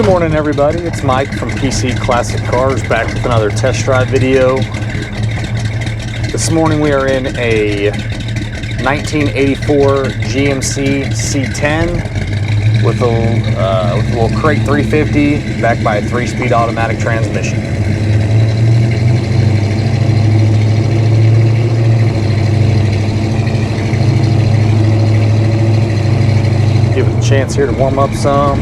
Good morning, everybody. It's Mike from PC Classic Cars, back with another test drive video. This morning we are in a 1984 GMC C10 with a little crate 350 backed by a 3-speed automatic transmission. Give it a chance here to warm up some.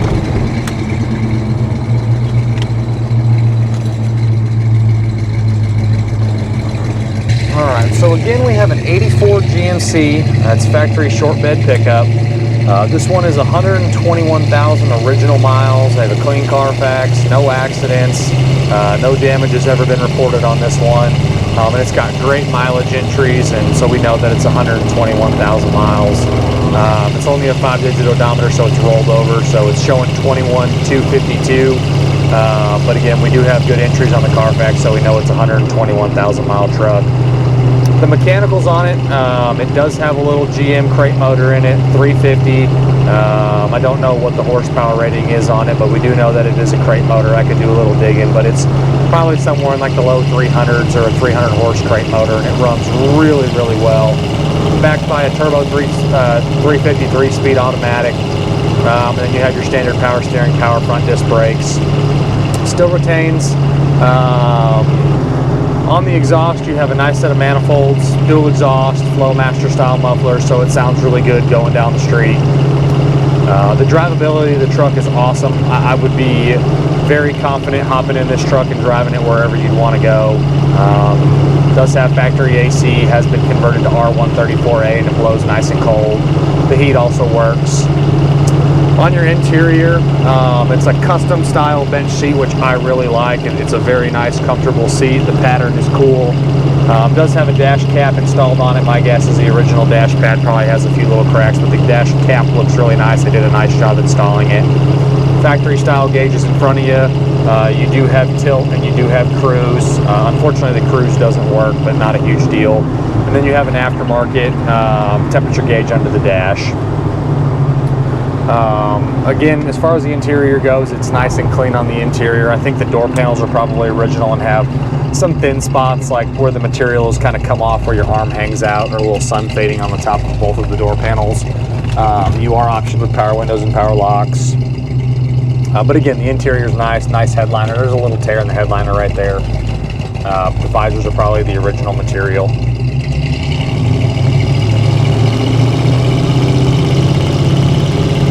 Alright, so again we have an 84 GMC, that's factory short bed pickup. This one is 121,000 original miles. I have a clean Carfax, no accidents, no damage has ever been reported on this one. And it's got great mileage entries, and so we know that it's 121,000 miles. It's only a 5-digit odometer, so it's rolled over, so it's showing 21,252. But again, we do have good entries on the Carfax, so we know it's a 121,000 mile truck. The mechanicals on it, it does have a little GM crate motor in it, 350. I don't know what the horsepower rating is on it, but we do know that it is a crate motor. I could do a little digging, but it's probably somewhere in like the low 300s or a 300 horse crate motor, and it runs really, really well. Backed by a turbo 350 3-speed automatic, and then you have your standard power steering, power front disc brakes. Still retains. On the exhaust, you have a nice set of manifolds, dual exhaust, Flowmaster style muffler, so it sounds really good going down the street. The drivability of the truck is awesome. I would be very confident hopping in this truck and driving it wherever you'd want to go. Does have factory AC, has been converted to R134A, and it blows nice and cold. The heat also works. On your interior, it's a custom style bench seat, which I really like. It's a very nice, comfortable seat. The pattern is cool. Does have a dash cap installed on it. My guess is the original dash pad probably has a few little cracks, but the dash cap looks really nice. They did a nice job installing it. Factory style gauges in front of you. You do have tilt and you do have cruise. Unfortunately, the cruise doesn't work, but not a huge deal. And then you have an aftermarket temperature gauge under the dash. Again, as far as the interior goes, it's nice and clean on the interior. I think the door panels are probably original and have some thin spots, like where the materials kind of come off where your arm hangs out, or a little sun fading on the top of both of the door panels. You are optioned with power windows and power locks. But again, the interior is nice headliner. There's a little tear in the headliner right there. The visors are probably the original material.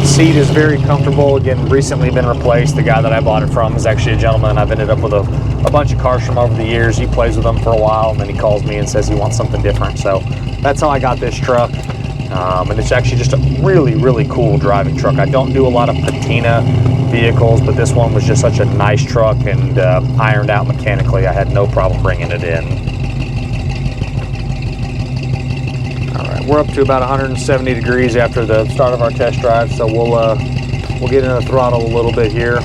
Seat is very comfortable. Again, recently been replaced. The guy that I bought it from is actually a gentleman I've ended up with a bunch of cars from over the years. He plays with them for a while, and then he calls me and says he wants something different. So that's how I got this truck. And it's actually just a really, really cool driving truck. I don't do a lot of patina vehicles, but this one was just such a nice truck and ironed out mechanically. I had no problem bringing it in. We're up to about 170 degrees after the start of our test drive, so we'll get in the throttle a little bit here.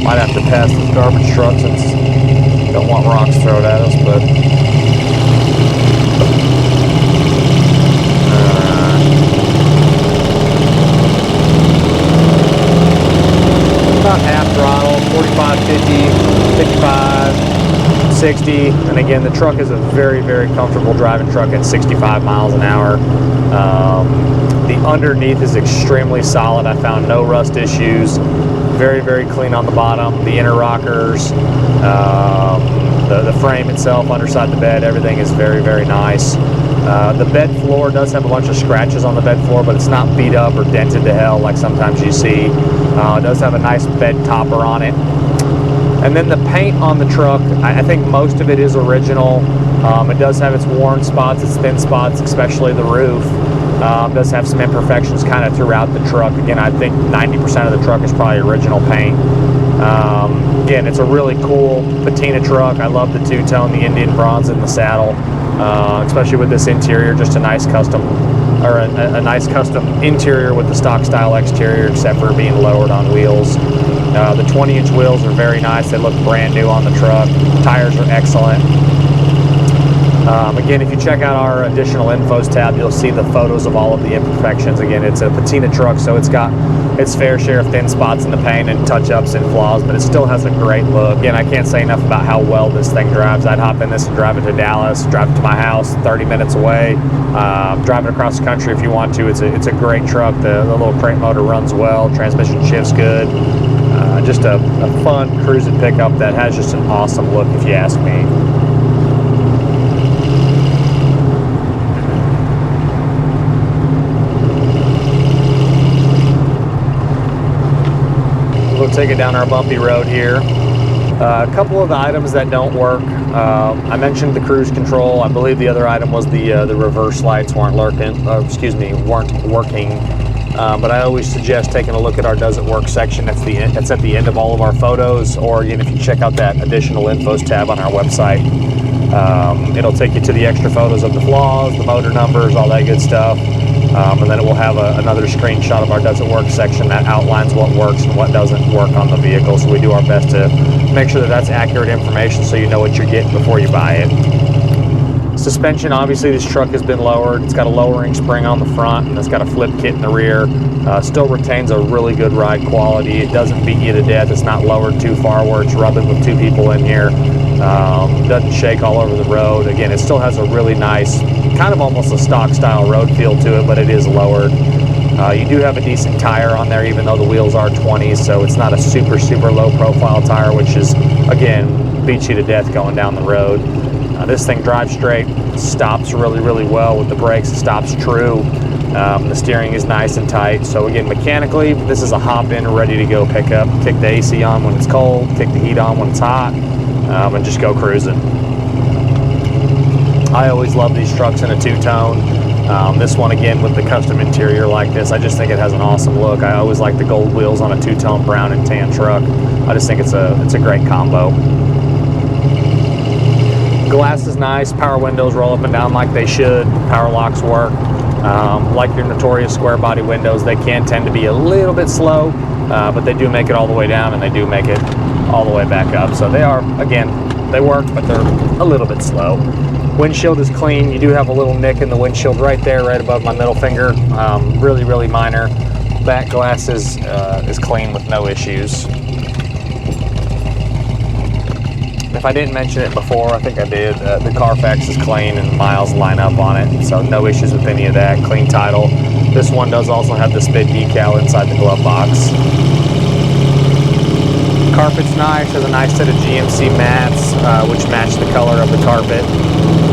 Might have to pass this garbage truck since don't want rocks thrown at us, but about half throttle, 45, 50, 55. 60, and again, the truck is a very, very comfortable driving truck at 65 miles an hour. The underneath is extremely solid. I found no rust issues. Very, very clean on the bottom. The inner rockers, the frame itself, underside the bed, everything is very, very nice. The bed floor does have a bunch of scratches on the bed floor, but it's not beat up or dented to hell like sometimes you see. It does have a nice bed topper on it. And then the paint on the truck, I think most of it is original. It does have its worn spots, its thin spots, especially the roof. It does have some imperfections kind of throughout the truck. Again, I think 90% of the truck is probably original paint. Again, it's a really cool patina truck. I love the two-tone, the Indian bronze in the saddle, especially with this interior. Just a nice custom, or a nice custom interior with the stock style exterior, except for being lowered on wheels. The 20-inch wheels are very nice. They look brand new on the truck. Tires are excellent. Again, if you check out our additional infos tab, you'll see the photos of all of the imperfections. Again, it's a patina truck, so it's got its fair share of thin spots in the paint and touch-ups and flaws, but it still has a great look. Again, I can't say enough about how well this thing drives. I'd hop in this and drive it to Dallas, drive it to my house, 30 minutes away, drive it across the country if you want to. It's a great truck. The little crate motor runs well, transmission shifts good. Just a fun cruising pickup that has just an awesome look, if you ask me. We'll take it down our bumpy road here. A couple of the items that don't work. I mentioned the cruise control. I believe the other item was the reverse lights weren't working. But I always suggest taking a look at our Does It Work section. That's at the end of all of our photos, or again, if you check out that additional infos tab on our website, it'll take you to the extra photos of the flaws, the motor numbers, all that good stuff. And then it will have another screenshot of our Does It Work section that outlines what works and what doesn't work on the vehicle. So we do our best to make sure that that's accurate information so you know what you're getting before you buy it. Suspension, obviously this truck has been lowered. It's got a lowering spring on the front and it's got a flip kit in the rear. Still retains a really good ride quality. It doesn't beat you to death. It's not lowered too far where it's rubbing with two people in here. Doesn't shake all over the road. Again, it still has a really nice, kind of almost a stock style road feel to it, but it is lowered. You do have a decent tire on there, even though the wheels are 20s, so it's not a super low profile tire, which is, again, beats you to death going down the road. This thing drives straight, stops really well with the brakes, it stops true. The steering is nice and tight. So again, mechanically, this is a hop in, ready to go pickup. Kick the AC on when it's cold, kick the heat on when it's hot, and just go cruising. I always love these trucks in a two-tone. This one, again, with the custom interior like this, I just think it has an awesome look. I always like the gold wheels on a two-tone brown and tan truck. I just think it's a great combo. Glass is nice, power windows roll up and down like they should, power locks work. Like your notorious square body windows, they can tend to be a little bit slow, but they do make it all the way down and they do make it all the way back up. So they are, again, they work, but they're a little bit slow. Windshield is clean. You do have a little nick in the windshield right there, right above my middle finger. Really minor. Back glass is clean with no issues. If I didn't mention it before, I think I did, the Carfax is clean and miles line up on it, so no issues with any of that. Clean title. This one does also have the spid decal inside the glove box. Carpet's nice, has a nice set of GMC mats, which match the color of the carpet.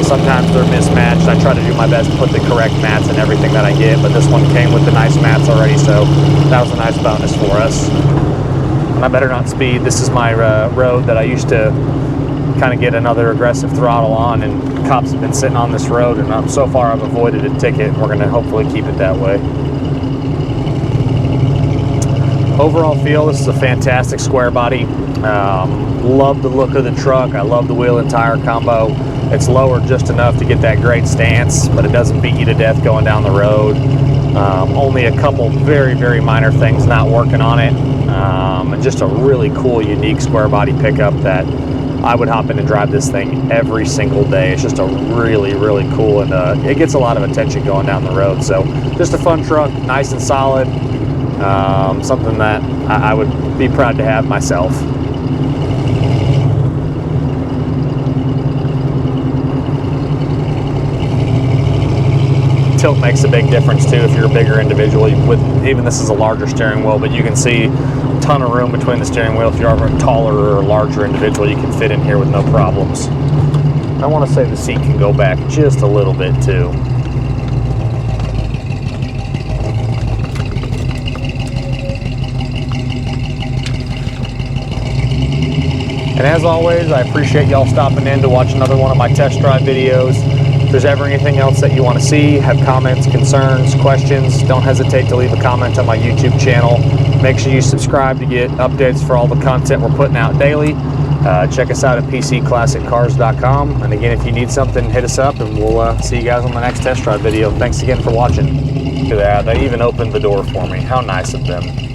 Sometimes they're mismatched. I try to do my best to put the correct mats in everything that I get, but this one came with the nice mats already, so that was a nice bonus for us. And I better not speed. This is my road that I used to kind of get another aggressive throttle on, and cops have been sitting on this road, and so far I've avoided a ticket, and we're going to hopefully keep it that way. Overall feel, this is a fantastic square body. Love the look of the truck. I love the wheel and tire combo. It's lowered just enough to get that great stance, but it doesn't beat you to death going down the road. Only a couple very minor things not working on it. And just a really cool, unique square body pickup that I would hop in and drive this thing every single day. It's just a really cool, and it gets a lot of attention going down the road. So just a fun truck, nice and solid. Something that I would be proud to have myself. Tilt makes a big difference too if you're a bigger individual. Even this is a larger steering wheel, but you can see a ton of room between the steering wheel. If you're a taller or larger individual, you can fit in here with no problems. I want to say the seat can go back just a little bit too. And as always, I appreciate y'all stopping in to watch another one of my test drive videos. If there's ever anything else that you want to see, have comments, concerns, questions, don't hesitate to leave a comment on my YouTube channel. Make sure you subscribe to get updates for all the content we're putting out daily. Check us out at PCClassicCars.com. And again, if you need something, hit us up, and we'll see you guys on the next test drive video. Thanks again for watching. Look at that, they even opened the door for me. How nice of them.